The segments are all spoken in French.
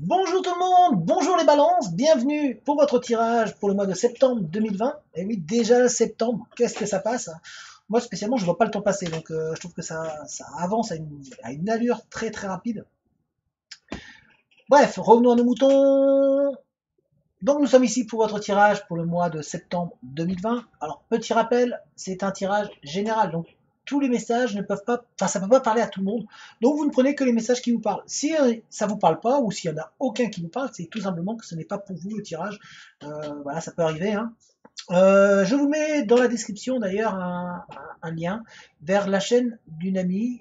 Bonjour tout le monde, bonjour les balances, bienvenue pour votre tirage pour le mois de septembre 2020. Et oui, déjà septembre, qu'est-ce que ça passe? Moi spécialement, je vois pas le temps passer, donc je trouve que ça avance à une allure très très rapide. Bref, revenons à nos moutons. Donc nous sommes ici pour votre tirage pour le mois de septembre 2020. Alors petit rappel, c'est un tirage général, donc tous les messages ne peuvent pas, enfin ça peut pas parler à tout le monde. Donc vous ne prenez que les messages qui vous parlent. Si ça vous parle pas ou s'il y en a aucun qui vous parle, c'est tout simplement que ce n'est pas pour vous le tirage. Voilà, ça peut arriver, hein. Je vous mets dans la description d'ailleurs un lien vers la chaîne d'une amie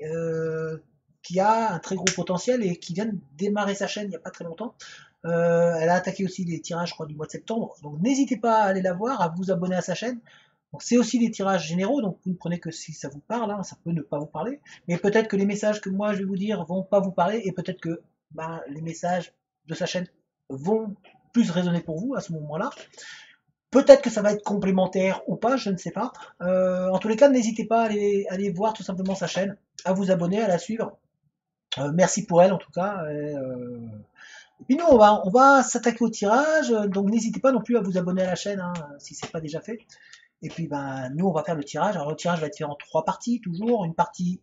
qui a un très gros potentiel et qui vient de démarrer sa chaîne il n'y a pas très longtemps. Elle a attaqué aussi les tirages, je crois, du mois de septembre. Donc n'hésitez pas à aller la voir, à vous abonner à sa chaîne. Donc, c'est aussi des tirages généraux, donc vous ne prenez que si ça vous parle, hein, ça peut ne pas vous parler. Mais peut-être que les messages que moi je vais vous dire vont pas vous parler, et peut-être que les messages de sa chaîne vont plus résonner pour vous à ce moment-là. Peut-être que ça va être complémentaire ou pas, je ne sais pas. En tous les cas, n'hésitez pas à aller voir tout simplement sa chaîne, à vous abonner, à la suivre. Merci pour elle en tout cas. Et puis nous, on va s'attaquer au tirage, donc n'hésitez pas non plus à vous abonner à la chaîne hein, si c'est pas déjà fait. Et puis nous, on va faire le tirage. Alors le tirage va être fait en trois parties, toujours. Une partie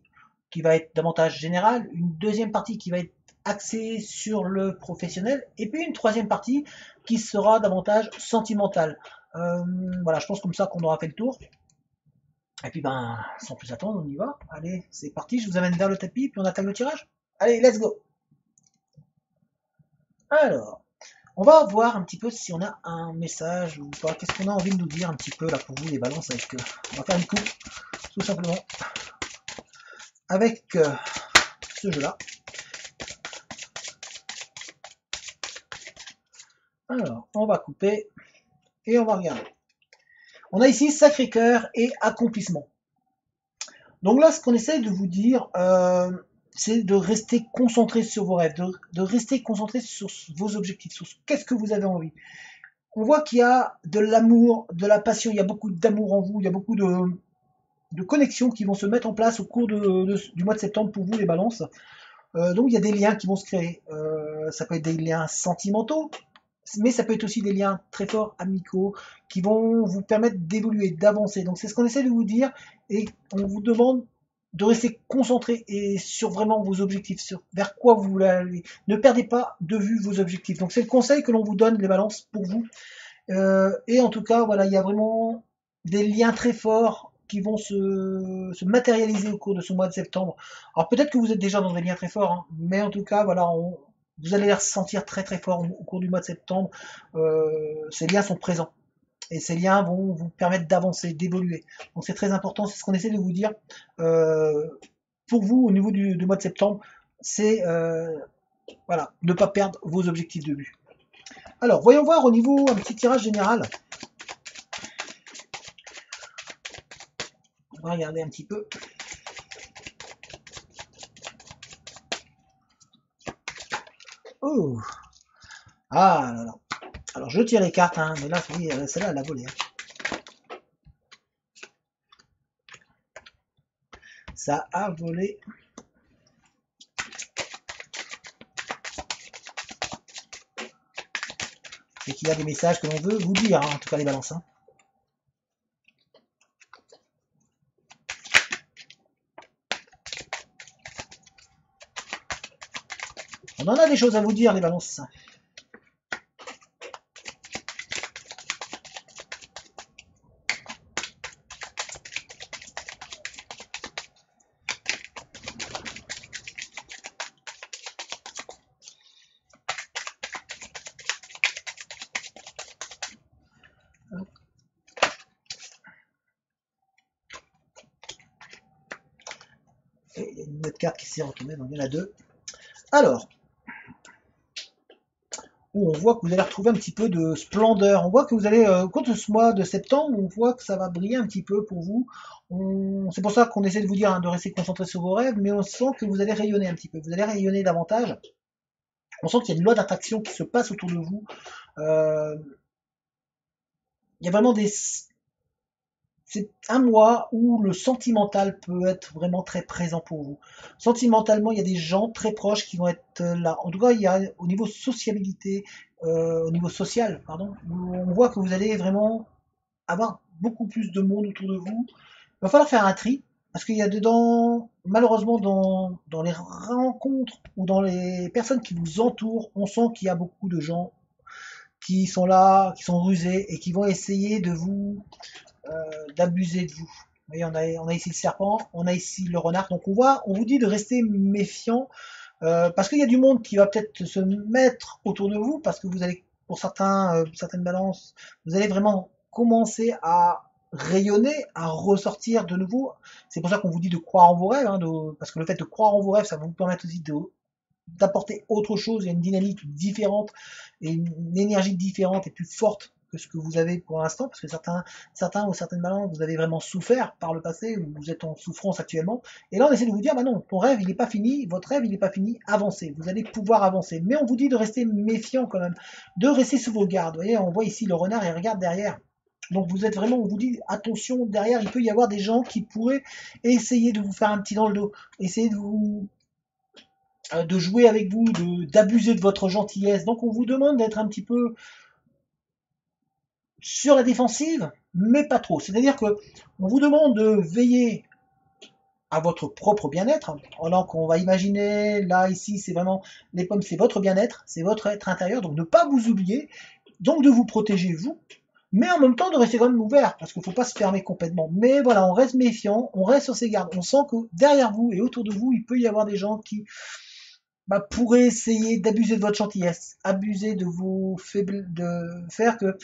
qui va être davantage générale, une deuxième partie qui va être axée sur le professionnel, et puis une troisième partie qui sera davantage sentimentale. Voilà, je pense comme ça qu'on aura fait le tour. Et puis sans plus attendre, on y va. Allez, c'est parti, je vous amène vers le tapis, puis on attaque le tirage. Allez, let's go. Alors, on va voir un petit peu si on a un message ou pas. Qu'est-ce qu'on a envie de nous dire un petit peu là pour vous les balances avec on va faire une coupe tout simplement avec ce jeu là. Alors, on va couper et on va regarder. On a ici Sacré-Cœur et Accomplissement. Donc là, ce qu'on essaie de vous dire, c'est de rester concentré sur vos rêves, de rester concentré sur vos objectifs, sur qu'est-ce que vous avez envie. On voit qu'il y a de l'amour, de la passion, il y a beaucoup d'amour en vous, il y a beaucoup de connexions qui vont se mettre en place au cours du mois de septembre pour vous les balances. Donc il y a des liens qui vont se créer. Ça peut être des liens sentimentaux, mais ça peut être aussi des liens très forts, amicaux, qui vont vous permettre d'évoluer, d'avancer. Donc c'est ce qu'on essaie de vous dire, et on vous demande de rester concentré et sur vraiment vos objectifs, sur vers quoi vous voulez aller. Ne perdez pas de vue vos objectifs. Donc c'est le conseil que l'on vous donne, les balances, pour vous. Et en tout cas, voilà, il y a vraiment des liens très forts qui vont se matérialiser au cours de ce mois de septembre. Alors peut-être que vous êtes déjà dans des liens très forts, hein, mais en tout cas, voilà, vous allez les ressentir très très fort au cours du mois de septembre. Ces liens sont présents. Et ces liens vont vous permettre d'avancer, d'évoluer. Donc c'est très important, c'est ce qu'on essaie de vous dire. Euh, pour vous, au niveau du mois de septembre, c'est voilà, ne pas perdre vos objectifs de vue. Alors, voyons voir au niveau un petit tirage général. On va regarder un petit peu. Oh, ah là là. Alors je tire les cartes, hein, mais là, oui, celle-là, elle a volé. Hein. Ça a volé. Et qu'il y a des messages que l'on veut vous dire, hein, en tout cas les balances. Hein. On en a des choses à vous dire, les balances. Et il y a une autre carte qui s'est retournée, donc il y en a deux. Alors, on voit que vous allez retrouver un petit peu de splendeur. On voit que vous allez, au cours de ce mois de septembre, on voit que ça va briller un petit peu pour vous. C'est pour ça qu'on essaie de vous dire hein, de rester concentré sur vos rêves, mais on sent que vous allez rayonner un petit peu. Vous allez rayonner davantage. On sent qu'il y a une loi d'attraction qui se passe autour de vous. Il y a vraiment c'est un mois où le sentimental peut être vraiment très présent pour vous. Sentimentalement, il y a des gens très proches qui vont être là. En tout cas, il y a au niveau sociabilité, au niveau social, pardon, où on voit que vous allez vraiment avoir beaucoup plus de monde autour de vous. Il va falloir faire un tri, parce qu'il y a dedans, malheureusement, dans les rencontres ou dans les personnes qui vous entourent, on sent qu'il y a beaucoup de gens qui sont là, qui sont rusés et qui vont essayer de vous d'abuser de vous. Vous voyez, on a ici le serpent, on a ici le renard. Donc on vous dit de rester méfiant parce qu'il y a du monde qui va peut-être se mettre autour de vous parce que vous allez, pour certaines balances, vous allez vraiment commencer à rayonner, à ressortir de nouveau. C'est pour ça qu'on vous dit de croire en vos rêves, hein, parce que le fait de croire en vos rêves, ça va vous permettre aussi d'apporter autre chose, il y a une dynamique différente et une énergie différente et plus forte que ce que vous avez pour l'instant, parce que certains ou certaines balances, vous avez vraiment souffert par le passé, ou vous êtes en souffrance actuellement, et là on essaie de vous dire, bah non, ton rêve il n'est pas fini, votre rêve il n'est pas fini, avancez, vous allez pouvoir avancer, mais on vous dit de rester méfiant quand même, de rester sous vos gardes, vous voyez, on voit ici le renard, il regarde derrière, donc vous êtes vraiment, on vous dit, attention, derrière, il peut y avoir des gens qui pourraient essayer de vous faire un petit dans le dos, essayer de jouer avec vous, d'abuser de votre gentillesse. Donc on vous demande d'être un petit peu sur la défensive, mais pas trop. C'est-à-dire que on vous demande de veiller à votre propre bien-être. Alors qu'on va imaginer, là, ici, c'est vraiment, les pommes, c'est votre bien-être, c'est votre être intérieur, donc ne pas vous oublier, donc de vous protéger vous, mais en même temps de rester quand même ouvert, parce qu'il ne faut pas se fermer complètement. Mais voilà, on reste méfiant, on reste sur ses gardes, on sent que derrière vous et autour de vous, il peut y avoir des gens qui pourrait essayer d'abuser de votre gentillesse, abuser de vos faiblesses, de faire que,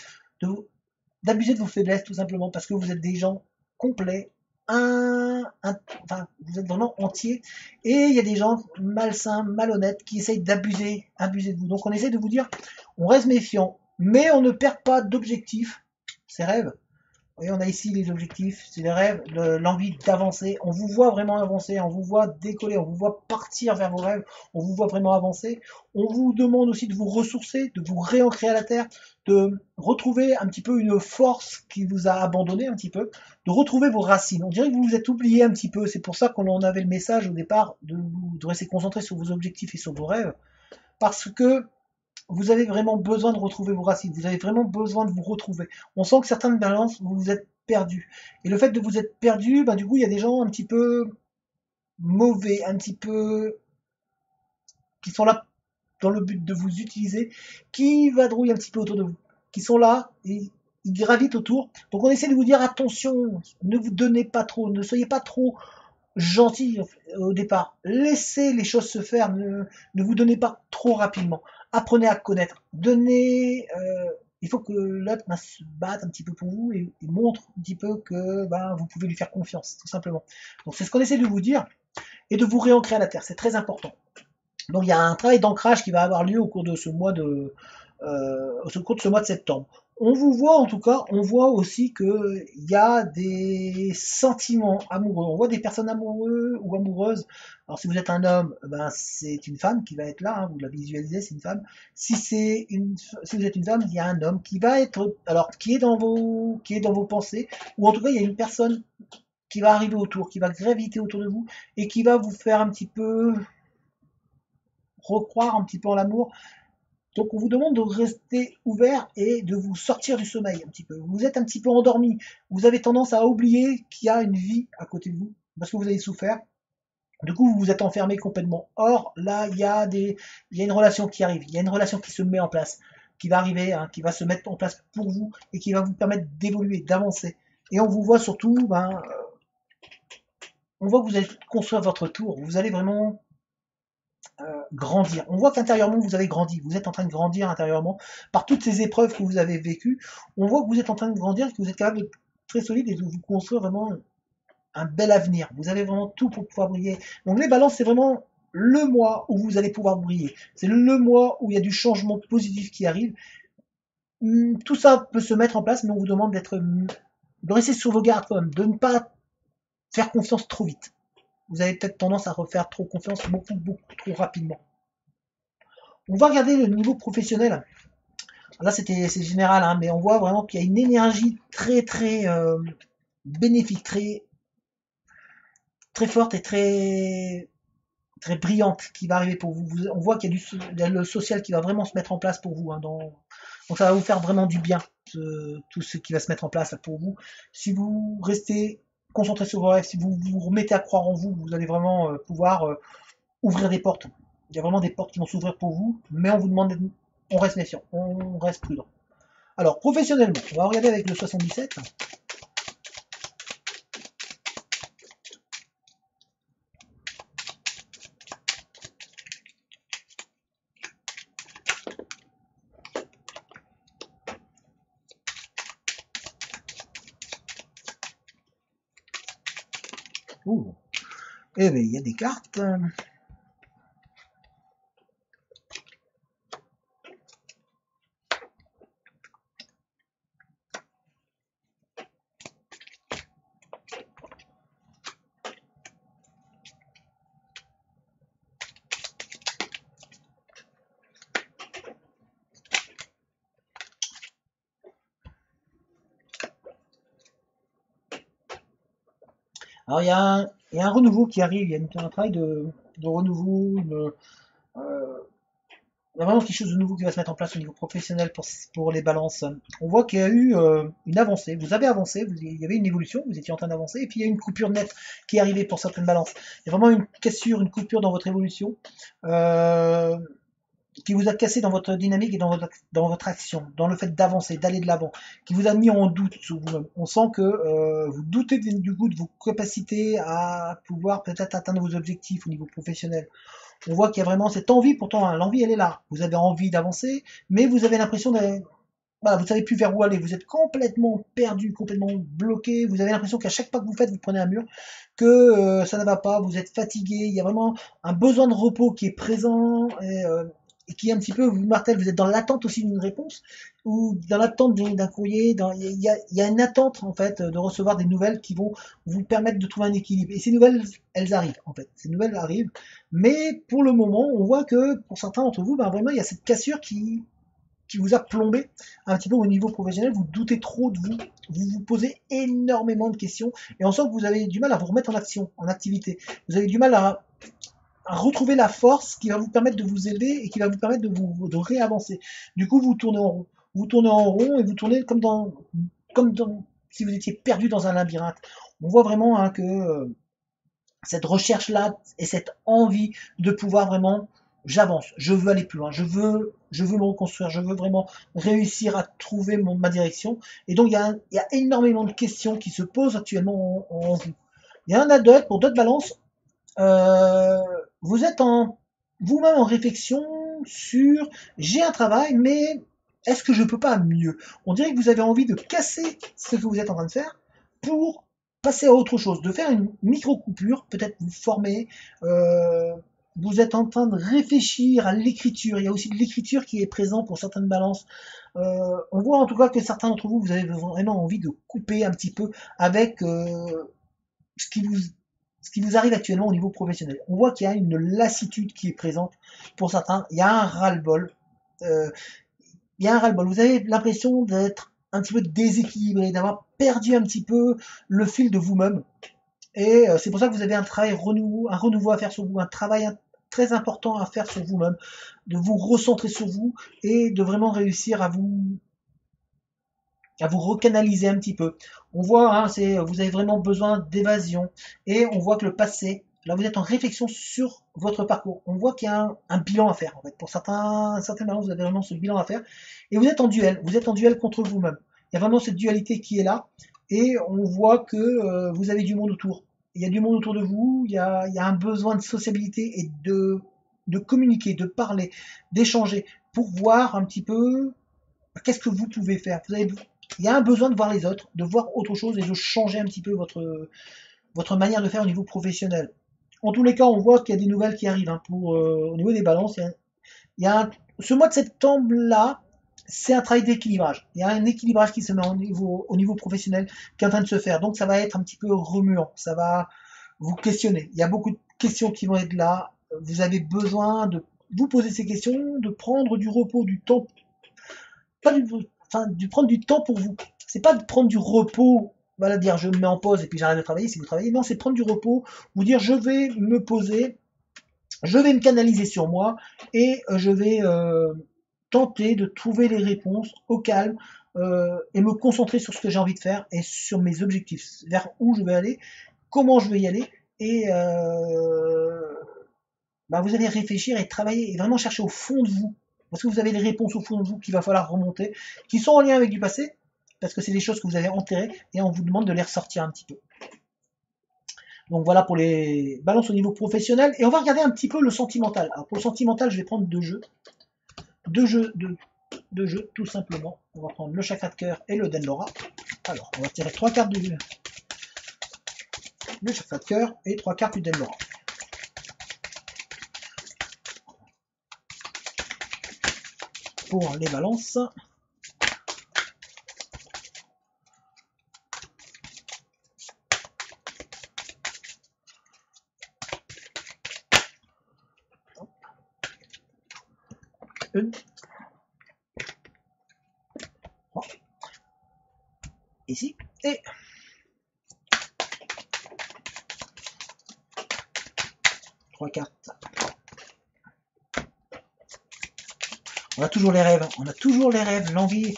d'abuser de vos faiblesses tout simplement parce que vous êtes des gens complets, enfin, vous êtes vraiment entiers, et il y a des gens malsains, malhonnêtes qui essayent abuser de vous. Donc on essaie de vous dire, on reste méfiant, mais on ne perd pas d'objectif, ses rêves. Et on a ici les objectifs, c'est les rêves, l'envie d'avancer. On vous voit vraiment avancer, on vous voit décoller, on vous voit partir vers vos rêves, on vous voit vraiment avancer. On vous demande aussi de vous ressourcer, de vous réancrer à la terre, de retrouver un petit peu une force qui vous a abandonné un petit peu, de retrouver vos racines. On dirait que vous vous êtes oublié un petit peu, c'est pour ça qu'on en avait le message au départ de rester concentré sur vos objectifs et sur vos rêves, parce que vous avez vraiment besoin de retrouver vos racines, vous avez vraiment besoin de vous retrouver. On sent que certaines balances, vous vous êtes perdu. Et le fait de vous être perdu, du coup, il y a des gens un petit peu mauvais, un petit peu qui sont là dans le but de vous utiliser, qui vadrouillent un petit peu autour de vous, qui sont là et ils gravitent autour. Donc on essaie de vous dire attention, ne vous donnez pas trop, ne soyez pas trop gentil au départ. Laissez les choses se faire, ne vous donnez pas trop rapidement. Apprenez à connaître. Il faut que l'autre se batte un petit peu pour vous et montre un petit peu que vous pouvez lui faire confiance, tout simplement. Donc c'est ce qu'on essaie de vous dire et de vous réancrer à la terre. C'est très important. Donc il y a un travail d'ancrage qui va avoir lieu au cours de ce mois de septembre. On vous voit en tout cas, on voit aussi qu'il y a des sentiments amoureux. On voit des personnes amoureuses ou amoureuses. Alors si vous êtes un homme, c'est une femme qui va être là, hein, vous la visualisez, c'est une femme. Si vous êtes une femme, il y a un homme qui va être, alors qui est dans vos pensées, ou en tout cas il y a une personne qui va arriver autour, qui va graviter autour de vous et qui va vous faire un petit peu recroire un petit peu en l'amour. Donc on vous demande de rester ouvert et de vous sortir du sommeil un petit peu. Vous êtes un petit peu endormi, vous avez tendance à oublier qu'il y a une vie à côté de vous, parce que vous avez souffert. Du coup, vous vous êtes enfermé complètement. Or, là, il y a une relation qui arrive, il y a une relation qui se met en place, qui va arriver, hein, qui va se mettre en place pour vous et qui va vous permettre d'évoluer, d'avancer. Et on vous voit surtout, on voit que vous allez construire votre tour. Vous allez vraiment grandir. On voit qu'intérieurement, vous avez grandi. Vous êtes en train de grandir intérieurement par toutes ces épreuves que vous avez vécues. On voit que vous êtes en train de grandir, que vous êtes capable de très solide et de vous construire vraiment un bel avenir. Vous avez vraiment tout pour pouvoir briller. Donc les balances, c'est vraiment le mois où vous allez pouvoir briller. C'est le mois où il y a du changement positif qui arrive. Tout ça peut se mettre en place, mais on vous demande de rester sur vos gardes quand même, de ne pas faire confiance trop vite. Vous avez peut-être tendance à refaire trop confiance beaucoup trop rapidement. On va regarder le niveau professionnel. Là, c'est général, hein, mais on voit vraiment qu'il y a une énergie très bénéfique, très forte et très brillante qui va arriver pour vous. On voit qu'il y a le social qui va vraiment se mettre en place pour vous. Hein, donc ça va vous faire vraiment du bien, tout ce qui va se mettre en place là, pour vous. Si vous restez concentré sur vos rêves, si vous vous remettez à croire en vous, vous allez vraiment pouvoir ouvrir des portes. Il y a vraiment des portes qui vont s'ouvrir pour vous, mais on vous demande, on reste méfiant, on reste prudent. Alors, professionnellement, on va regarder avec le 77. Ouh. Eh bien, il y a des cartes. Alors, il y a un renouveau qui arrive, il y a un travail de renouveau, il y a vraiment quelque chose de nouveau qui va se mettre en place au niveau professionnel pour les balances. On voit qu'il y a eu une avancée. Vous avez avancé, il y avait une évolution, vous étiez en train d'avancer, et puis il y a une coupure nette qui est arrivée pour certaines balances. Il y a vraiment une cassure, une coupure dans votre évolution euh, qui vous a cassé dans votre dynamique et dans votre action, dans le fait d'avancer, d'aller de l'avant, qui vous a mis en doute sur vous-même. On sent que vous doutez du coup de vos capacités à pouvoir peut-être atteindre vos objectifs au niveau professionnel. On voit qu'il y a vraiment cette envie, pourtant hein, l'envie elle est là. Vous avez envie d'avancer, mais vous avez l'impression de, voilà, vous savez plus vers où aller. Vous êtes complètement perdu, complètement bloqué. Vous avez l'impression qu'à chaque pas que vous faites, vous prenez un mur, que ça ne va pas. Vous êtes fatigué. Il y a vraiment un besoin de repos qui est présent et qui un petit peu vous martèle. Vous êtes dans l'attente aussi d'une réponse ou dans l'attente d'un courrier. Il y a une attente en fait de recevoir des nouvelles qui vont vous permettre de trouver un équilibre. Et ces nouvelles, elles arrivent en fait. Ces nouvelles arrivent. Mais pour le moment, on voit que pour certains d'entre vous, ben vraiment, il y a cette cassure qui vous a plombé un petit peu au niveau professionnel, vous doutez trop de vous, vous vous posez énormément de questions, et on sent que vous avez du mal à vous remettre en action, en activité. Vous avez du mal à retrouver la force qui va vous permettre de vous élever et qui va vous permettre de réavancer. Du coup, vous tournez en rond. Vous tournez en rond et vous tournez comme dans si vous étiez perdu dans un labyrinthe. On voit vraiment hein, que cette recherche-là et cette envie de pouvoir vraiment, j'avance, je veux aller plus loin, je veux me reconstruire, je veux vraiment réussir à trouver ma direction. Et donc il y a énormément de questions qui se posent actuellement en vous. Il y en a d'autres, pour d'autres balances, euh, vous êtes vous-même en réflexion sur j'ai un travail, mais est-ce que je peux pas mieux? On dirait que vous avez envie de casser ce que vous êtes en train de faire pour passer à autre chose, de faire une micro-coupure, peut-être vous former, euh, vous êtes en train de réfléchir à l'écriture, il y a aussi de l'écriture qui est présent pour certaines balances. On voit en tout cas que certains d'entre vous, vous avez vraiment envie de couper un petit peu avec ce qui vous ce qui vous arrive actuellement au niveau professionnel. On voit qu'il y a une lassitude qui est présente pour certains. Il y a un ras-le-bol. Euh, il y a un ras-le-bol. Vous avez l'impression d'être un petit peu déséquilibré, d'avoir perdu un petit peu le fil de vous-même. Et c'est pour ça que vous avez un renouveau à faire sur vous, un travail très important à faire sur vous-même, de vous recentrer sur vous et de vraiment réussir à vous recanaliser un petit peu. On voit, hein, vous avez vraiment besoin d'évasion et on voit que le passé, là vous êtes en réflexion sur votre parcours. On voit qu'il y a un bilan à faire en fait. Pour certains moments, vous avez vraiment ce bilan à faire et vous êtes en duel contre vous-même. Il y a vraiment cette dualité qui est là et on voit que vous avez du monde autour. Il y a du monde autour de vous, il y a un besoin de sociabilité et de communiquer, de parler, d'échanger pour voir un petit peu qu'est-ce que vous pouvez faire. Il y a un besoin de voir les autres, de voir autre chose et de changer un petit peu votre manière de faire au niveau professionnel. En tous les cas, on voit qu'il y a des nouvelles qui arrivent hein, au niveau des balances. Ce mois de septembre-là, c'est un travail d'équilibrage. Il y a un équilibrage qui se met au niveau professionnel qui est en train de se faire. Donc ça va être un petit peu remuant, ça va vous questionner. Il y a beaucoup de questions qui vont être là. Vous avez besoin de vous poser ces questions, de prendre du repos, du temps pas du, enfin, de prendre du temps pour vous. C'est pas de prendre du repos voilà, dire je me mets en pause et puis j'arrête de travailler si vous travaillez. Non, c'est prendre du repos, vous dire je vais me poser, je vais me canaliser sur moi et je vais tenter de trouver les réponses au calme et me concentrer sur ce que j'ai envie de faire et sur mes objectifs, vers où je vais aller, comment je vais y aller et bah, vous allez réfléchir et travailler et vraiment chercher au fond de vous. Parce que vous avez les réponses au fond de vous qu'il va falloir remonter, qui sont en lien avec du passé, parce que c'est des choses que vous avez enterrées et on vous demande de les ressortir un petit peu. Donc voilà pour les balances au niveau professionnel. Et on va regarder un petit peu le sentimental. Alors pour le sentimental, je vais prendre deux jeux. Deux jeux, tout simplement. On va prendre le chakra de cœur et le Denlora. Alors, on va tirer trois cartes du le chakra de cœur et trois cartes du Denlora. Pour les balances. Une. Trois. Ici. Et trois cartes. On a toujours les rêves, l'envie.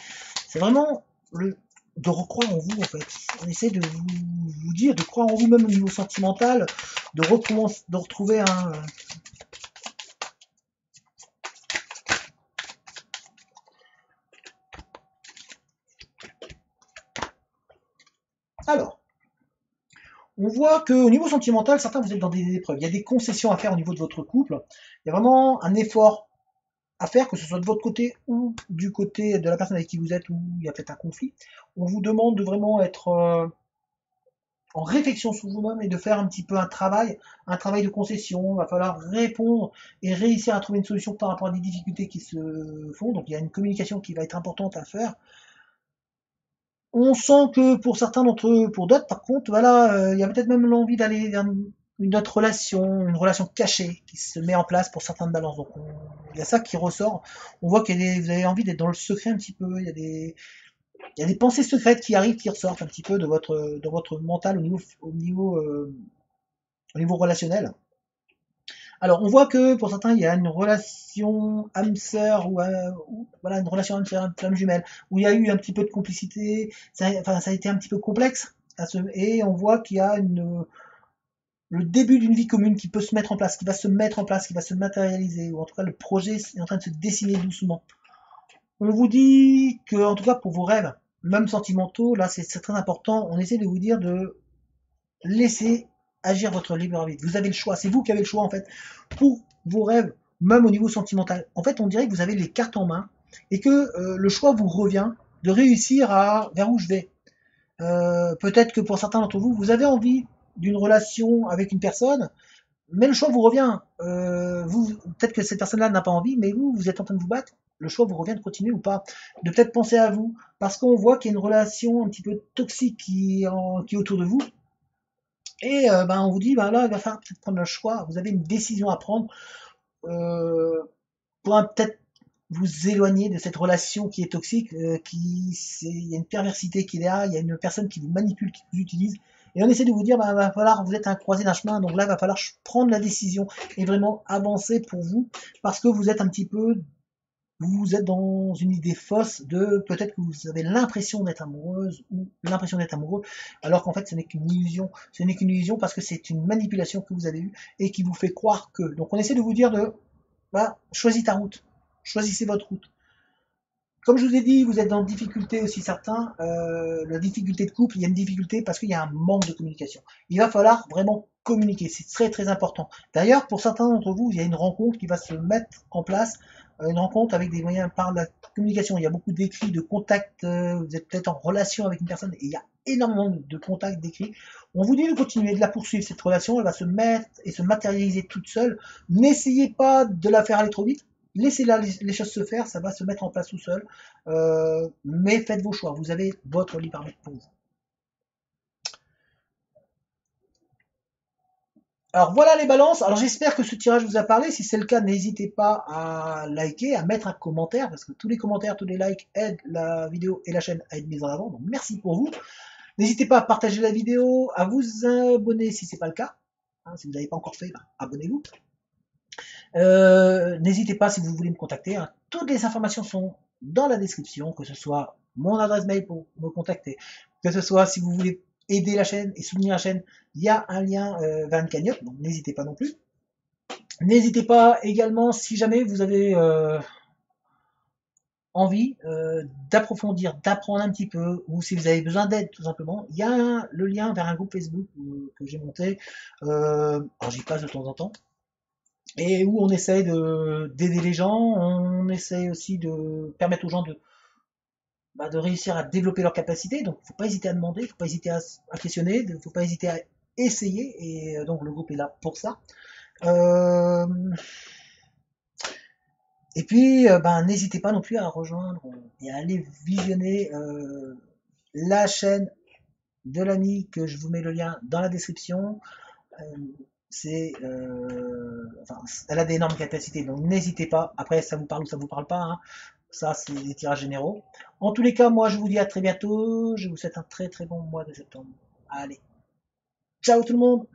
C'est vraiment de recroire en vous en fait. On essaie de vous dire, de croire en vous-même au niveau sentimental, de retrouver un. Alors, on voit qu'au niveau sentimental, certains vous êtes dans des épreuves. Il y a des concessions à faire au niveau de votre couple. Il y a vraiment un effort à faire, que ce soit de votre côté ou du côté de la personne avec qui vous êtes, où il y a peut-être un conflit. On vous demande de vraiment être en réflexion sur vous-même et de faire un petit peu un travail de concession. Il va falloir répondre et réussir à trouver une solution par rapport à des difficultés qui se font. Donc il y a une communication qui va être importante à faire. On sent que pour certains d'entre eux, pour d'autres, par contre, voilà, il y a peut-être même l'envie d'aller vers une autre relation, une relation cachée qui se met en place pour certains de balance. Donc il y a ça qui ressort. On voit que vous avez envie d'être dans le secret un petit peu. Il y a des pensées secrètes qui arrivent, qui ressortent un petit peu de votre mental au niveau relationnel. Alors, on voit que pour certains, il y a une relation âme-sœur ou voilà, une relation âme-sœur, flamme jumelle, où il y a eu un petit peu de complicité, ça a été un petit peu complexe, et on voit qu'il y a le début d'une vie commune qui peut se mettre en place, qui va se mettre en place, qui va se matérialiser, ou en tout cas le projet est en train de se dessiner doucement. On vous dit que, en tout cas pour vos rêves, même sentimentaux, là c'est très important, on essaie de vous dire de laisser agir votre libre arbitre. Vous avez le choix, c'est vous qui avez le choix en fait pour vos rêves, même au niveau sentimental. En fait, on dirait que vous avez les cartes en main et que le choix vous revient de réussir à vers où je vais. Peut-être que pour certains d'entre vous, vous avez envie d'une relation avec une personne, mais le choix vous revient. Peut-être que cette personne-là n'a pas envie, mais vous êtes en train de vous battre. Le choix vous revient de continuer ou pas, de peut-être penser à vous, parce qu'on voit qu'il y a une relation un petit peu toxique qui est autour de vous, et on vous dit, là, il va falloir peut-être prendre le choix. Vous avez une décision à prendre euh, pour peut-être vous éloigner de cette relation qui est toxique. Il y a une perversité qui est là, il y a une personne qui vous manipule, qui vous utilise. Et on essaie de vous dire, il va falloir, vous êtes à un croisé d'un chemin, donc là, il va falloir prendre la décision et vraiment avancer pour vous, parce que vous êtes un petit peu vous êtes dans une idée fausse de peut-être que vous avez l'impression d'être amoureuse ou l'impression d'être amoureux, alors qu'en fait ce n'est qu'une illusion. Ce n'est qu'une illusion parce que c'est une manipulation que vous avez eue et qui vous fait croire que. Donc on essaie de vous dire choisis ta route, choisissez votre route. Comme je vous ai dit, vous êtes dans difficulté aussi certains, la difficulté de couple, il y a une difficulté parce qu'il y a un manque de communication. Il va falloir vraiment communiquer, c'est très très important. D'ailleurs, pour certains d'entre vous, il y a une rencontre qui va se mettre en place, une rencontre avec des moyens par la communication. Il y a beaucoup d'écrits, de contacts, vous êtes peut-être en relation avec une personne et il y a énormément de contacts, d'écrits. On vous dit de continuer, de la poursuivre, cette relation, elle va se mettre et se matérialiser toute seule. N'essayez pas de la faire aller trop vite. Laissez les choses se faire, ça va se mettre en place tout seul. Mais faites vos choix, vous avez votre libre arbitre pour vous. Alors voilà les balances. Alors j'espère que ce tirage vous a parlé. Si c'est le cas, n'hésitez pas à liker, à mettre un commentaire, parce que tous les commentaires, tous les likes aident la vidéo et la chaîne à être mise en avant. Donc merci pour vous. N'hésitez pas à partager la vidéo, à vous abonner si ce n'est pas le cas. Hein, si vous n'avez pas encore fait, ben, abonnez-vous. N'hésitez pas si vous voulez me contacter. Hein. Toutes les informations sont dans la description, que ce soit mon adresse mail pour me contacter, que ce soit si vous voulez aider la chaîne et soutenir la chaîne, il y a un lien vers une cagnotte, donc n'hésitez pas non plus. N'hésitez pas également si jamais vous avez envie d'approfondir, d'apprendre un petit peu, ou si vous avez besoin d'aide tout simplement, il y a le lien vers un groupe Facebook que j'ai monté, alors j'y passe de temps en temps, et où on essaye d'aider les gens, on essaye aussi de permettre aux gens de réussir à développer leurs capacités, donc il ne faut pas hésiter à demander, il ne faut pas hésiter à questionner, il ne faut pas hésiter à essayer, et donc le groupe est là pour ça. Euh, et puis, ben, n'hésitez pas non plus à rejoindre et à aller visionner la chaîne de l'ami, que je vous mets le lien dans la description. Euh, enfin, elle a d'énormes capacités, donc n'hésitez pas. Après, ça vous parle ou ça vous parle pas, hein. Ça, c'est des tirages généraux. En tous les cas, moi, je vous dis à très bientôt. Je vous souhaite un très très bon mois de septembre. Allez, ciao tout le monde!